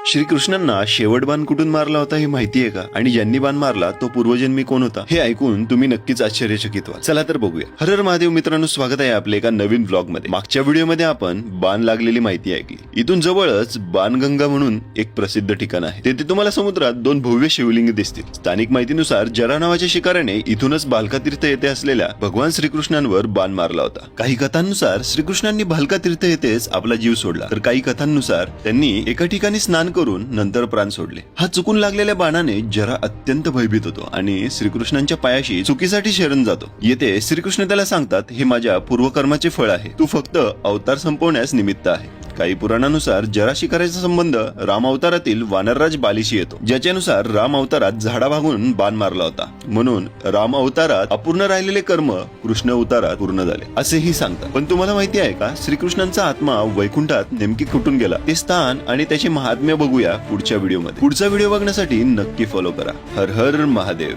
श्रीकृष्णांना शेवट बाण कुठून मारला होता हे माहितीये का? आणि ज्यांनी बाण मारला तो पूर्वजन्मी कोण होता हे ऐकून तुम्ही नक्कीच आश्चर्यचकित व्हाल. चला तर बघूया. हर हर महादेव मित्रांनो, स्वागत आहे आपले एका नवीन व्लॉग मध्ये. मागच्या व्हिडिओमध्ये आपण बाण लागलेली माहिती ऐकली. इथून जवळच बाणगंगा म्हणून एक प्रसिद्ध ठिकाण आहे. तेथे तुम्हाला समुद्रात दोन भव्य शिवलिंग दिसतील. स्थानिक माहितीनुसार जरा नावाच्या शिकाऱ्याने इथूनच भालका तीर्थ येथे असलेल्या भगवान श्रीकृष्णांवर बाण मारला होता. काही कथांनुसार श्रीकृष्णांनी भालका तीर्थ येथेच आपला जीव सोडला, तर काही कथांनुसार त्यांनी एका ठिकाणी स्नान करून नंतर प्राण सोडले. हा चुकून लागलेल्या बाणाने जरा अत्यंत भयभीत होतो आणि श्रीकृष्णांच्या पायाशी चुकीसाठी शरण जातो. येथे श्रीकृष्ण त्याला सांगतात, हे माझ्या पूर्वकर्माचे फळ आहे, तू फक्त अवतार संपवण्यास निमित्त आहे. काही पुराणानुसार जरा शिकाऱ्याचा संबंध राम अवतारातील वानरराज बालीशी येतो, ज्याच्यानुसार राम अवतारात झाडाभागून बाण मारला होता, म्हणून राम अवतारात अपूर्ण राहिलेले कर्म कृष्ण अवतारात पूर्ण झाले असेही सांगतात. पण तुम्हाला माहिती आहे का, श्रीकृष्णांचा आत्मा वैकुंठात नेमकी कुठून गेला ते स्थान आणि त्याचे महात्म्य बघूया पुढच्या व्हिडिओमध्ये. पुढचा व्हिडिओ बघण्यासाठी नक्की फॉलो करा. हर हर महादेव.